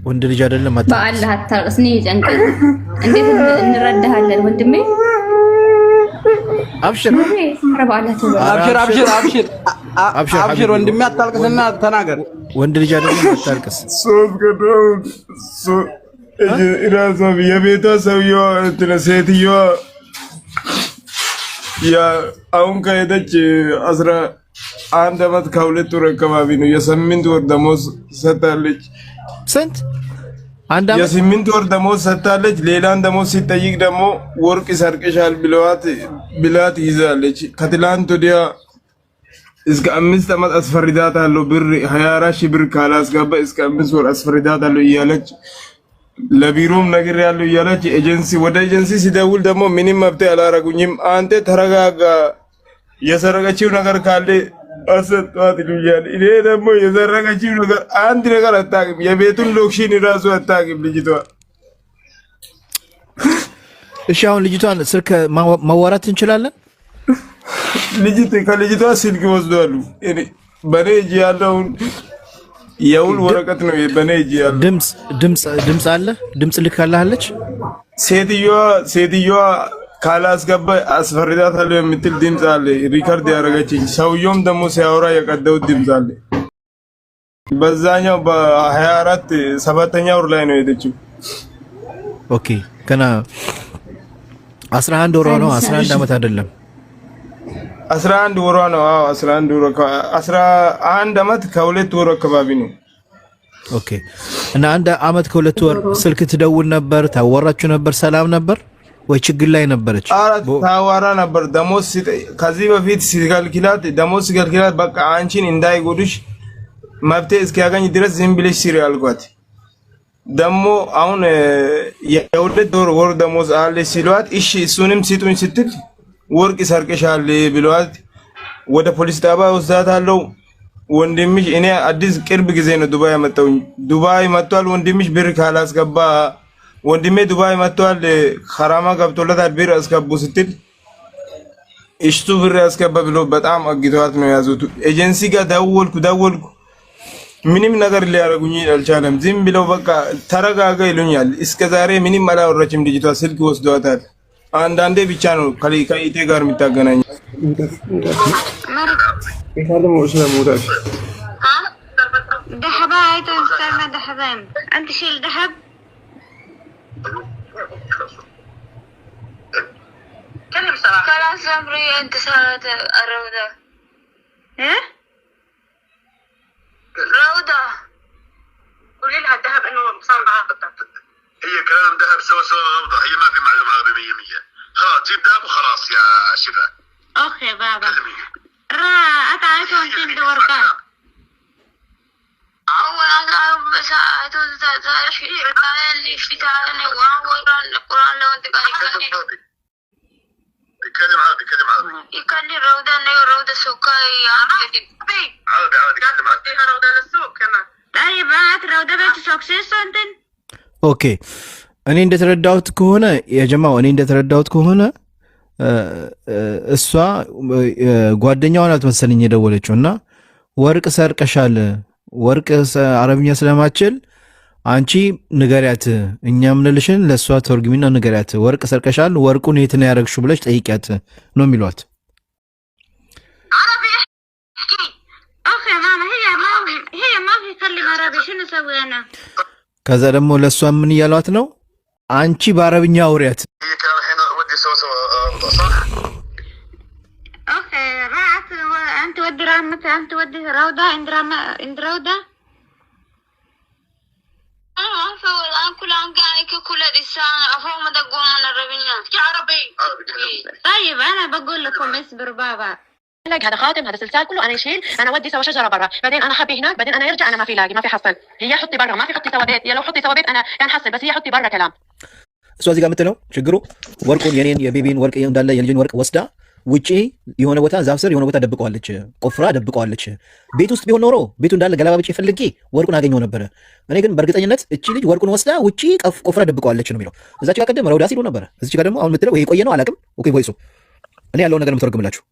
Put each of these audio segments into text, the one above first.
ወንድ ልጅ አይደለም አታ በአላህ አታርቅስኒ ጨንቀኝ እንዴት እንረዳሃለን ወንድሜ አብሽር አብሽር ወንድሜ አታልቅስና ተናገር ወንድ ልጅ አይደለም አታልቅስ ሶስት ቀደም ኢራዛ የቤቷ ሰውዬዋ እንትን ሴትዮዋ ያ አሁን ከሄደች 11 ዓመት ከሁለት ወር አካባቢ ነው። የስምንት ወር ደሞዝ ሰጣለች። ስንት? አንድ ዓመት የስምንት ወር ደሞዝ ሰጣለች። ሌላን ደሞዝ ሲጠይቅ ደግሞ ወርቅ ሰርቀሻል ብላት ይዛለች። ከትላንት ወዲያ እስከ 5 ዓመት አስፈርዳታለሁ ብር 24 ሺህ ብር ካላስገባ እስከ 5 ወር አስፈርዳታለሁ እያለች ለቢሮም ነገር ያለው እያለች ኤጀንሲ ወደ ኤጀንሲ ሲደውል ደግሞ ምንም መብት አላረጉኝም። አንተ ተረጋጋ፣ የሰረቀችው ነገር ካለ አሰጣት ይሉኛል። እኔ ደግሞ የሰረቀችው ነገር አንድ ነገር አታውቅም። የቤቱን ሎክሽን ራሱ አታውቅም ልጅቷ። እሺ አሁን ልጅቷን ስልክ ማዋራት እንችላለን? ከልጅቷ ስልክ ወስዷሉ። በኔ እጅ ያለውን የውል ወረቀት ነው በኔ እጅ ያለው። ድምጽ አለ? ድምጽ ልካላለች? ሴትዮዋ ካላስገባ አስፈርዳታለሁ የምትል ድምጽ አለ፣ ሪከርድ ያደረገችኝ። ሰውየውም ደግሞ ሲያወራ የቀደው ድምጽ አለ። በዛኛው በ24 7ኛ ወር ላይ ነው የሄደችው። ኦኬ ከና 11 ወሯ ነው። 11 ዓመት አይደለም 11 ወሯ ነው። አዎ 11 ዓመት ከሁለት ወር አካባቢ ነው። ኦኬ እና 1 ዓመት ከሁለት ወር ስልክ ትደውል ነበር? ታወራችሁ ነበር? ሰላም ነበር ወይ ችግር ላይ ነበረች? ታወራ ነበር። ደሞዝ ከዚህ በፊት ሲገልግላት ደሞዝ ሲገልግላት በቃ አንቺን እንዳይጎዱሽ መብቴ እስኪያገኝ ድረስ ዝም ብለሽ ስሪ አልኳት። ደግሞ አሁን የሁለት ወር ደሞዝ አለ ሲሏት እሺ እሱንም ሲጡኝ ስትል ወርቅ ሰርቀሻል ብለዋት ወደ ፖሊስ ጣቢያ ወስዳታለሁ። ወንድምሽ እኔ አዲስ ቅርብ ጊዜ ነው ዱባይ መጣው። ዱባይ መጥቷል ወንድምሽ ብር ካላስገባ ወንድሜ ዱባይ መጥቷል ሐራማ ገብቶለታል ብር አስገቡ ስትል እሱ ብር ያስገባ ብሎ በጣም አግቷት ነው ያዙት። ኤጀንሲ ጋር ደወልኩ ምንም ነገር ሊያረጉኝ አልቻለም። ዝም ብለው በቃ ተረጋጋ ይሉኛል። እስከዛሬ ምንም አላወራችም ልጅቷ። ስልክ ወስዷታል። አንዳንዴ ብቻ ነው ከኢቴ ጋር የሚታገናኝ። روضة قولي لها الذهب انه صار معها قطع. هي كلام ذهب سوا روضة، هي ما في معلومة عربية 100. خلاص جيب ذهب وخلاص يا شفاء. اوكي بابا را اتعيتو انتين دوركان اول انا بس اتو شيء قال لي في تعالى وقران القران لو انت قاعد يتكلم عربي يكلم روضة انه روضة سوقاي عادي كلم عادي روضة للسوق كمان. طيب بنات روضة بيت سوق سنتين ኦኬ እኔ እንደተረዳሁት ከሆነ እሷ ጓደኛዋ ናት መሰለኝ የደወለችውና ወርቅ ሰርቀሻል፣ ወርቅ አረብኛ ስለማችል አንቺ ንገሪያት፣ እኛ ምንልሽን ለሷ ተርጉሚና ንገሪያት፣ ወርቅ ሰርቀሻል፣ ወርቁን የት ነው ያረግሽው ብለሽ ጠይቂያት ነው የሚሏት። عربي احكي اوكي ماما هي ما بتتكلم عربي شنو اسوي انا؟ ከዛ ደግሞ ለሷ ምን እያሏት ነው? አንቺ በአረብኛ አውሪያት። اوكي راحت انت ودي رامت انت ودي روضة عند روضة انا عارفة والان كل عن قاعد كل لسان افهم دقون من الربيع عربي. طيب انا بقول لكم اصبروا بابا. هذا خاتم هذا سلسال كله انا يشيل انا ودي سوا شجره برا بعدين انا خبي هناك بعدين انا يرجع انا ما في لاقي ما في حصل. هي حطي برا ما في حطي سوا بيت. لو حطي سوا بيت انا كان حصل بس هي حطي برا كلام. እሷ እዚህ ጋር የምትለው ችግሩ ወርቁን የኔን የቤቢን ወርቅ እንዳለ የልጅን ወርቅ ወስዳ ውጪ የሆነ ቦታ ዛፍ ስር የሆነ ቦታ ደብቀዋለች፣ ቆፍራ ደብቀዋለች። ቤት ውስጥ ቢሆን ኖሮ ቤቱ እንዳለ ገለባብጬ ፈልጌ ወርቁን አገኘው ነበረ። እኔ ግን በእርግጠኝነት እቺ ልጅ ወርቁን ወስዳ ውጪ ቆፍራ ደብቀዋለች ነው የሚለው። እዛች ጋር ቀደም ረውዳ ሲሉ ነበረ። እዚች ጋር ደግሞ አሁን የምትለው ይሄ ቆየ ነው አላውቅም። ኦኬ ቮይሱ እኔ ያለውን ነገር የምተረጉምላችሁ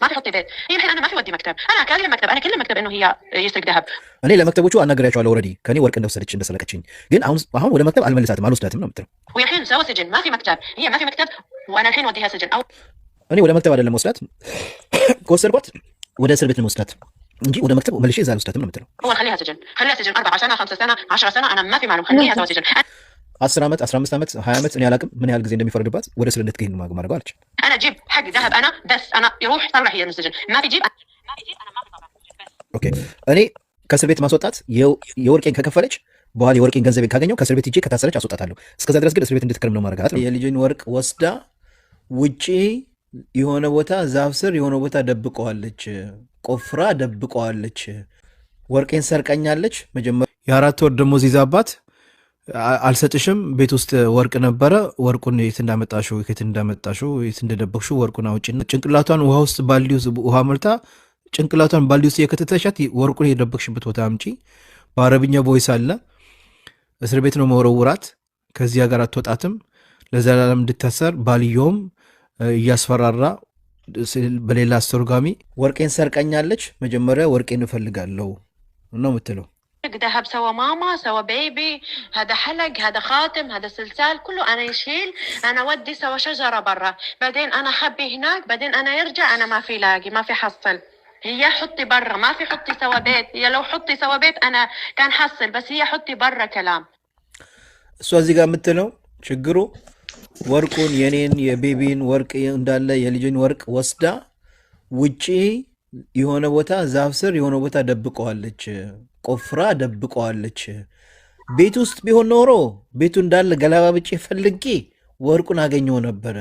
ما في حطي بيت. هي الحين انا ما في ودي مكتب، انا كان لي مكتب، انا كل مكتب انه هي يسرق ذهب. እኔ ለመክተቦቹ አናግሬያቸዋለሁ ኦልሬዲ ከኔ ወርቅ እንደወሰደች እንደሰረቀችኝ ግን አሁን ወደ መክተብ አልመልሳትም አልወስዳትም ነው የምትለው وهي الحين سوى سجن ما في مكتب، هي ما في مكتب وانا الحين وديها سجن او እኔ ወደ መክተብ አይደለም ወስዳት ከወሰድኳት ወደ እስር ቤት ነው ወስዳት እንጂ ወደ مكتب መልሼ እዛ አልወስዳትም ነው የምትለው هو خليها سجن 4 سنة 5 سنة 10 سنة انا ما في معلوم خليها سوى سجن 10 ዓመት 15 ዓመት 20 ዓመት እኔ አላቅም ምን ያህል ጊዜ እንደሚፈርድባት ወደ እስር እንድትገኝ ነው ማድረግ አለች انا اجيب حق ذهب انا بس انا يروح طلع هي من السجن ما في جيب انا ما في طبعا بس ኦኬ እኔ ከእስር ቤት ማስወጣት የወርቄን ከከፈለች በኋላ የወርቄን ገንዘቤን ካገኘው ከእስር ቤት ሂጄ ከታሰረች አስወጣታለሁ እስከዛ ድረስ ግን እስር ቤት እንድትከርም ነው ማድረጋት ነው የልጅን ወርቅ ወስዳ ውጪ የሆነ ቦታ ዛፍ ስር የሆነ ቦታ ደብቀዋለች ቆፍራ ደብቀዋለች ወርቄን ሰርቀኛለች መጀመሪያ የ4 ወር ደሞዝ ይዛባት አልሰጥሽም ቤት ውስጥ ወርቅ ነበረ ወርቁን የት እንዳመጣሽው የት እንደደበቅሽው ወርቁን አውጪና ጭንቅላቷን ውሃ ውስጥ ባልዲ ውስጥ ውሃ መልታ ጭንቅላቷን ባልዲ ውስጥ የከተተሻት ወርቁን የደበቅሽበት ቦታ አምጪ በአረብኛ ቮይስ አለ እስር ቤት ነው መወረውራት ከዚያ ጋር አትወጣትም ለዘላለም እንድታሰር ባልዮም እያስፈራራ በሌላ አስተርጓሚ ወርቄን ሰርቀኛለች መጀመሪያ ወርቄን እፈልጋለሁ ነው የምትለው ذهب سوى ماما سوى بيبي هذا حلق هذا خاتم هذا سلسال كله انا يشيل انا ودي سوى شجرة برا بعدين انا خبي هناك بعدين انا يرجع انا ما في لاقي ما في حصل هي حطي برا ما في حطي سوى بيت هي لو حطي سوى بيت انا كان حصل بس هي حطي برا كلام እሷ እዚህ ጋር የምትለው ችግሩ ወርቁን የኔን የቤቢን ወርቅ እንዳለ የልጅን ወርቅ ወስዳ ውጪ የሆነ ቦታ ዛፍ ስር የሆነ ቦታ ደብቀዋለች ቆፍራ ደብቀዋለች ቤት ውስጥ ቢሆን ኖሮ ቤቱ እንዳለ ገላባብጬ ፈልጌ ወርቁን አገኘው ነበር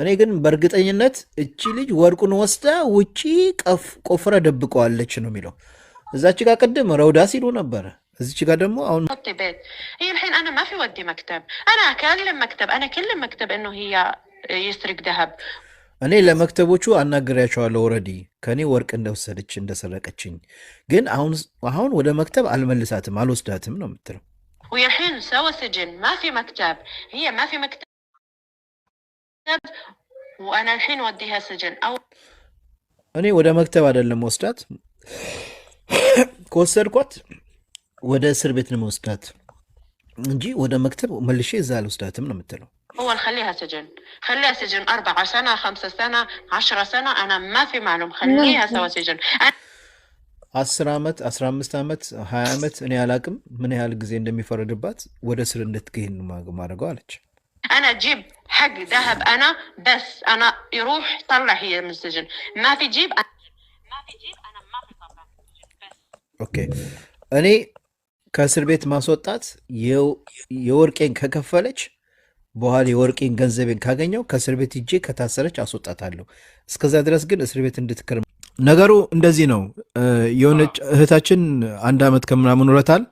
እኔ ግን በእርግጠኝነት እቺ ልጅ ወርቁን ወስዳ ውጪ ቆፍራ ደብቀዋለች ነው የሚለው እዛች ጋር ቀደም ረውዳ ሲሉ ነበር እዚች ጋር ደግሞ አሁን حطي بيت هي الحين انا ما في ودي مكتب انا اكلم مكتب انا كل مكتب انه هي يسرق ذهب እኔ ለመክተቦቹ አናግሬያቸዋለሁ ኦልሬዲ ከኔ ወርቅ እንደወሰደች እንደሰረቀችኝ ግን አሁን ወደ መክተብ አልመልሳትም አልወስዳትም ነው የምትለው وهي الحين سوى سجن ما في مكتب هي ما في مكتب وانا الحين وديها سجن او እኔ ወደ መክተብ አይደለም ወስዳት ከወሰድኳት ወደ እስር ቤት ነው ወስዳት እንጂ ወደ መክተብ መልሼ እዛ አልወስዳትም ነው የምትለው هو خليها سجن 4 سنة 5 سنة 10 سنة أنا ما في معلوم خليها سوى سجن 10 ዓመት 15 ዓመት 20 ዓመት እኔ አላቅም ምን ያህል ጊዜ እንደሚፈረድባት ወደ እስር እንድትገኝ ማድረገው አለች أنا أجيب حق ذهب أنا بس أنا يروح طلع هي من السجن ما في جيب أنا ما في طبعا بس ኦኬ እኔ ከእስር ቤት ማስወጣት የወርቄን ከከፈለች በኋላ የወርቄን ገንዘቤን ካገኘው ከእስር ቤት ሂጄ ከታሰረች አስወጣታለሁ እስከዛ ድረስ ግን እስር ቤት እንድትከርም ነገሩ እንደዚህ ነው የሆነች እህታችን 1 ዓመት ከምናምን ወራታል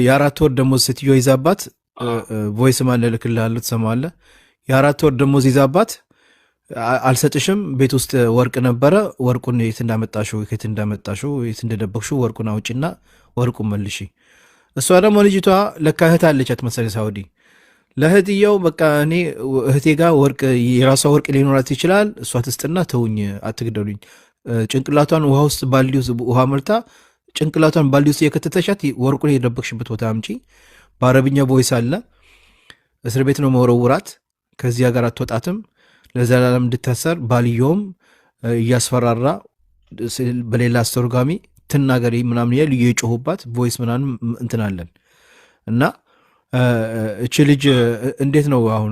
የ4 ወር ደሞዝ ስትዮ ይዛባት ቮይስ ማን ልክልሃለሁ ትሰማዋለህ የ4 ወር ደሞዝ ይዛባት አልሰጥሽም ቤት ውስጥ ወርቅ ነበረ ወርቁን የት እንዳመጣሽው የት እንደደበቅሽው ወርቁን አውጪና ወርቁን መልሺ እሷ ደግሞ ልጅቷ ለካ እህት አለቻት መሰለኝ ሳውዲ ለእህትየው በቃ እኔ እህቴ ጋር ወርቅ የራሷ ወርቅ ሊኖራት ይችላል እሷ ትስጥና ተውኝ አትግደሉኝ ጭንቅላቷን ውሃ ውስጥ ባልዲ ውስጥ ውሃ መልታ ጭንቅላቷን ባልዲ ውስጥ የከተተሻት ወርቁን የደበቅሽበት ቦታ አምጪ በአረብኛ ቮይስ አለ እስር ቤት ነው መወረውራት ከዚያ ጋር አትወጣትም ለዘላለም እንድታሰር ባልዮም እያስፈራራ በሌላ አስተርጓሚ ትናገሪ ምናምን ያሉ የጮሁባት ቮይስ ምናምን እንትናለን እና እቺ ልጅ እንዴት ነው አሁን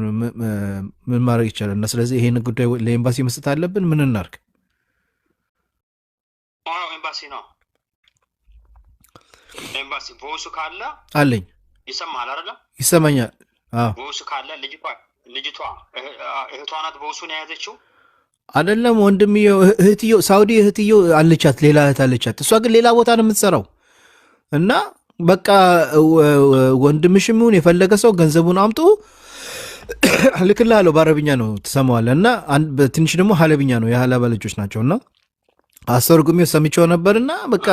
ምን ማድረግ ይቻላል እና ስለዚህ ይሄን ጉዳይ ለኤምባሲ መስጠት አለብን ምን እናርግ ኤምባሲ ነው ኤምባሲ ቮይሱ ካለ አለኝ ይሰማል አይደል ይሰማኛል ቮይሱ ካለ ልጅቷ እህቷ ናት ቮይሱን የያዘችው አይደለም ወንድምየው እህትየው ሳውዲ እህትየው አለቻት ሌላ እህት አለቻት እሷ ግን ሌላ ቦታ ነው የምትሰራው እና በቃ ወንድምሽም ይሁን የፈለገ ሰው ገንዘቡን አምጡ ልክልሃለሁ በአረብኛ ነው ትሰማዋለህ እና ትንሽ ደግሞ ሀለብኛ ነው የሀላባ ልጆች ናቸውና አስተርጉሚው ሰምቼው ነበርና በቃ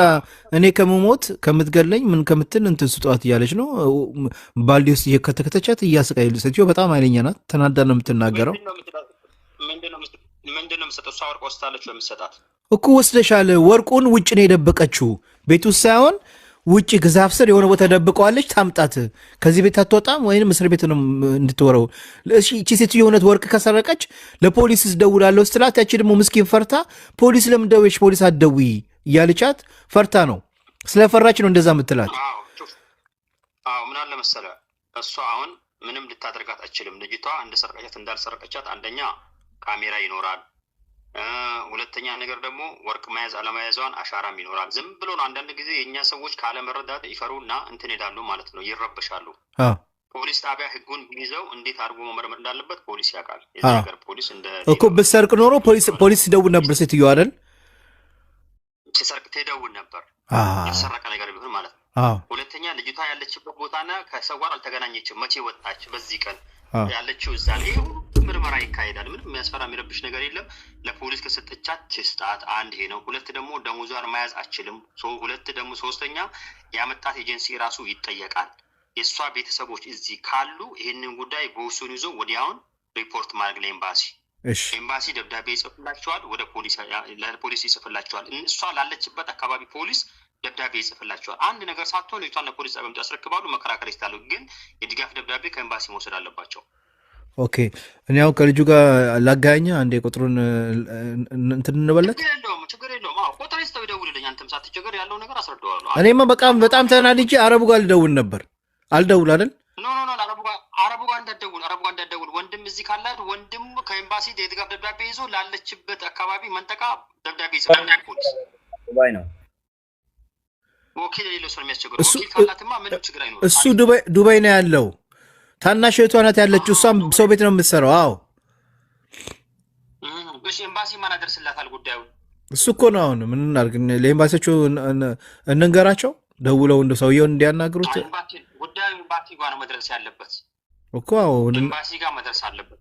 እኔ ከመሞት ከምትገለኝ ምን ከምትል እንትን ስጧት እያለች ነው ባልዲ ውስጥ እየከተከተቻት እያስቃየች ስትዮ በጣም ኃይለኛ ናት ተናዳ ነው የምትናገረው ምንድነው የምትሰጠው? እሷ ወርቅ ወስዳለች ወይ የምትሰጣት? እኮ ወስደሻል። ወርቁን ውጭ ነው የደበቀችው፣ ቤት ውስጥ ሳይሆን ውጭ ግዛፍ ስር የሆነ ቦታ ደብቀዋለች። ታምጣት። ከዚህ ቤት አትወጣም ወይም እስር ቤት ነው እንድትወረው። እቺ ሴትዮ እውነት ወርቅ ከሰረቀች ለፖሊስ ደውላለሁ ስትላት፣ ያቺ ደግሞ ምስኪን ፈርታ ፖሊስ ለምን ደውዬሽ ፖሊስ አትደውይ እያለቻት ፈርታ ነው፣ ስለፈራች ነው እንደዛ የምትላት። አዎ ምን አለ መሰለህ፣ እሷ አሁን ምንም ልታደርጋት አትችልም። ልጅቷ እንደሰረቀቻት እንዳልሰረቀቻት አንደኛ ካሜራ ይኖራል፣ ሁለተኛ ነገር ደግሞ ወርቅ መያዝ አለመያዟን አሻራም ይኖራል። ዝም ብሎ ነው አንዳንድ ጊዜ የእኛ ሰዎች ካለመረዳት ይፈሩና እንትን ሄዳሉ ማለት ነው፣ ይረበሻሉ። ፖሊስ ጣቢያ ህጉን ቢይዘው እንዴት አድርጎ መመርመር እንዳለበት ፖሊስ ያውቃል። የዚህ ነገር ፖሊስ እንደ እኮ ብትሰርቅ ኖሮ ፖሊስ ሲደውል ነበር። ሴትዮ አይደል ሲሰርቅ ትደውል ነበር፣ የተሰረቀ ነገር ቢሆን ማለት ነው። ሁለተኛ ልጅቷ ያለችበት ቦታና ከሰው ጋር አልተገናኘችም። መቼ ወጣች? በዚህ ቀን ያለችው እዛ ላይ ምርመራ ይካሄዳል። ምንም የሚያስፈራ የሚረብሽ ነገር የለም። ለፖሊስ ከሰጠቻት ትስጣት። አንድ ይሄ ነው። ሁለት ደግሞ ደሞዟን መያዝ አችልም። ሁለት ደግሞ ሶስተኛ ያመጣት ኤጀንሲ ራሱ ይጠየቃል። የእሷ ቤተሰቦች እዚህ ካሉ ይህንን ጉዳይ በውሱን ይዞ ወዲያውን ሪፖርት ማድረግ ለኤምባሲ ኤምባሲ ደብዳቤ ይጽፍላቸዋል፣ ወደ ፖሊስ ይጽፍላቸዋል። እሷ ላለችበት አካባቢ ፖሊስ ደብዳቤ ይጽፍላቸዋል። አንድ ነገር ሳትሆን ልጅቷን ለፖሊስ ጣቢያ ያስረክባሉ። መከራከር ይችላሉ፣ ግን የድጋፍ ደብዳቤ ከኤምባሲ መውሰድ አለባቸው። ኦኬ እኔ አሁን ከልጁ ጋር ላጋኛ አንዴ ቁጥሩን እንትን እንበለት። ችግር የለውም። ቁጥር ይስተው ይደውልልኝ። አንተም ሳትቸገር ያለው ነገር አስረዳዋለሁ። እኔማ በጣም ተናድጄ አረቡ ጋር ልደውል ነበር። አልደውል አይደል? ኖ አረቡ ጋር እንዳትደውል። ወንድም እዚህ ካላት ወንድም ከኤምባሲ የድጋፍ ደብዳቤ ይዞ ላለችበት አካባቢ መንጠቃ ደብዳቤ ይጽፋል ፖሊስ ባይ ነው። ወኪል የሌለው ሰው የሚያስቸግረው ወኪል ካላትማ ምንም ችግር አይኖርም። እሱ ዱባይ ነው ያለው። ታናሽ እህቷ ናት ያለችው። እሷም ሰው ቤት ነው የምትሰራው። አዎ እሺ ኤምባሲ ማን አደርስላታል ጉዳዩን? እሱ እኮ ነው። አሁን ምን እናድርግ? ለኤምባሲዎቹ እንንገራቸው ደውለው እንደ ሰውየውን እንዲያናግሩት። ጉዳዩ ኤምባሲ ጋር ነው መድረስ ያለበት እኮ። አዎ ኤምባሲ ጋር መድረስ አለበት።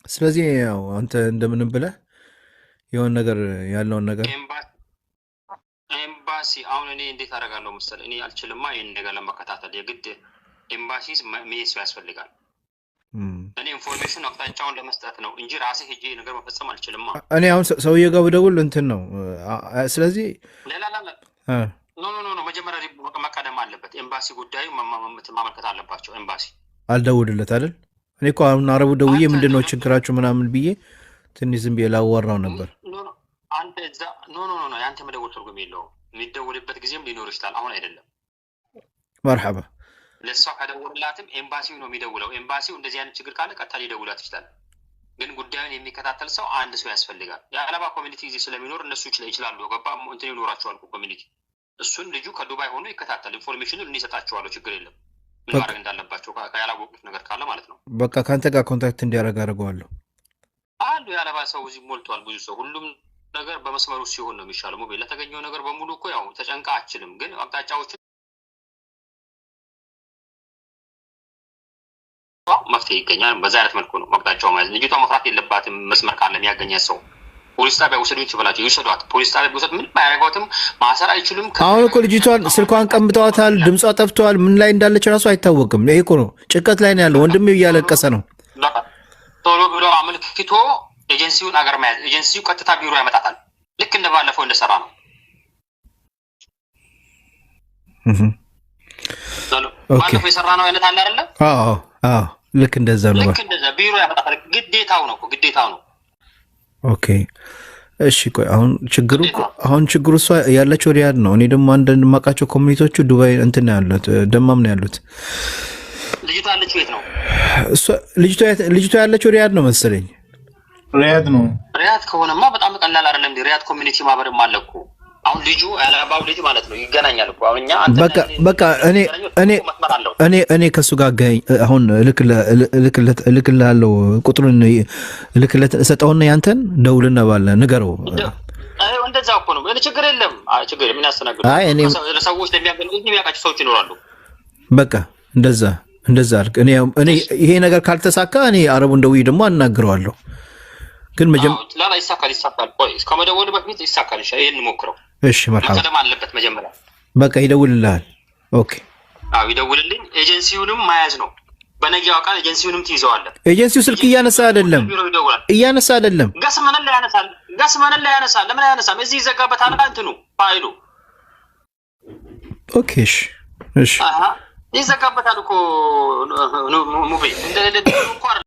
ስለዚህ ያው አንተ እንደምንም ብለህ የሆነ ነገር ያለውን ነገር ኤምባሲ አሁን እኔ እንዴት አደርጋለሁ መሰለህ? እኔ አልችልማ ይሄን ነገር ለመከታተል የግድ ኤምባሲ መሄድ ያስፈልጋል። እኔ ኢንፎርሜሽን አቅጣጫውን ለመስጠት ነው እንጂ ራሴ ሄጄ ነገር መፈጸም አልችልማ። እኔ አሁን ሰውዬው ጋር ብደውል እንትን ነው። ስለዚህ ኖ መጀመሪያ መቀደም አለበት። ኤምባሲ ጉዳዩ ማመልከት አለባቸው። ኤምባሲ አልደውልለት አይደል? እኔ እኮ አሁን አረቡ ደውዬ ምንድን ነው ችግራችሁ ምናምን ብዬ ትንሽ ዝም ብዬ ላዋራው ነበር። አንተ እዛ ኖ ያንተ መደወል ትርጉም የለውም። የሚደውልበት ጊዜም ሊኖር ይችላል። አሁን አይደለም። መርሐባ ለሷ ከደወልላትም ኤምባሲው ነው የሚደውለው። ኤምባሲው እንደዚህ አይነት ችግር ካለ ቀጥታ ሊደውላት ይችላል። ግን ጉዳዩን የሚከታተል ሰው አንድ ሰው ያስፈልጋል። የአለባ ኮሚኒቲ ጊዜ ስለሚኖር እነሱ ይችላሉ። ገባ እንትን ይኖራቸዋል ኮሚኒቲ። እሱን ልጁ ከዱባይ ሆኖ ይከታተል። ኢንፎርሜሽኑን እኔ እሰጣቸዋለሁ። ችግር የለም። ምን ማድረግ እንዳለባቸው ያላወቁት ነገር ካለ ማለት ነው። በቃ ከአንተ ጋር ኮንታክት እንዲያደርግ አድርገዋለሁ። አሉ የአለባ ሰው እዚህ ሞልቷል። ብዙ ሰው ሁሉም ነገር በመስመሩ ሲሆን ነው የሚሻለው። ሞቤል ለተገኘው ነገር በሙሉ እኮ ያው ተጨንቃ አችልም። ግን አቅጣጫዎችን መፍትሄ ይገኛል። በዛ አይነት መልኩ ነው አቅጣጫው ማለት። ልጅቷ መፍራት የለባትም። መስመር ካለ የሚያገኛት ሰው ፖሊስ ጣቢያ ውሰዱኝ ይችላል። ይውሰዷት። ፖሊስ ጣቢያ ቢወሰድ ምንም አያደርጓትም። ማሰር አይችሉም። አሁን እኮ ልጅቷን ስልኳን ቀምጠዋታል። ድምጿ ጠፍተዋል። ምን ላይ እንዳለች ራሱ አይታወቅም። ይሄ እኮ ነው ጭንቀት ላይ ነው ያለው። ወንድሜ እያለቀሰ ነው። ቶሎ ብሎ አመልክቶ ኤጀንሲውን አገር መያዝ። ኤጀንሲው ቀጥታ ቢሮ ያመጣታል። ልክ እንደባለፈው እንደሰራ ነው። ባለፈው የሰራ ነው አይነት አለ አይደለ? አዎ ልክ እንደዛ ነው። ልክ እንደዛ ቢሮ ያመጣታል። ግዴታው ነው። ኦኬ እሺ ቆይ አሁን ችግሩ እሷ ያለችው ሪያድ ነው። እኔ ደግሞ አንድ የማውቃቸው ኮሚኒቲዎቹ ዱባይ እንትን ነው ያሉት፣ ደማም ነው ያሉት። ልጅቷ ያለችው የት ነው? ልጅቷ ያለችው ሪያድ ነው መሰለኝ። ሪያድ ነው። ሪያድ ከሆነማ በጣም ቀላል አይደለም። ሪያድ ኮሚኒቲ ማህበርም አለ እኮ። አሁን ልጁ ያለባው ልጅ ማለት ነው ይገናኛል እኮ። አሁን እኛ በቃ እኔ ከሱ ጋር አሁን ልክልሃለሁ። ቁጥሩን ልክለት እሰጠውና ያንተን ደውልና ባለ ንገረው። እንደዛ እኮ ነው። ችግር የለም። ችግር ምን ያስተናግዱ? ለሰዎች የሚያውቃቸው ሰዎች ይኖራሉ። በቃ እንደዛ አልክ። እኔ ይሄ ነገር ካልተሳካ እኔ አረቡን ደውዬ ደግሞ አናግረዋለሁ። ግን ላላ ይሳካል። ቆይ ከመደወል በፊት ይሳካል። ይሄን ሞክረው። እሺ መርሐባ። መቀደም አለበት መጀመሪያ። በቃ ይደውልልሃል። ኦኬ ይደውልልኝ። ኤጀንሲውንም መያዝ ነው። በነጊያው ቃል ኤጀንሲውንም ትይዘዋለህ። ኤጀንሲው ስልክ እያነሳ አይደለም። ገስመነን ላይ ያነሳል። ለምን አያነሳም? እዚህ ይዘጋበታል እንትኑ ፋይሉ። ኦኬ እሺ ይዘጋበታል እኮ ሙቤ እንደ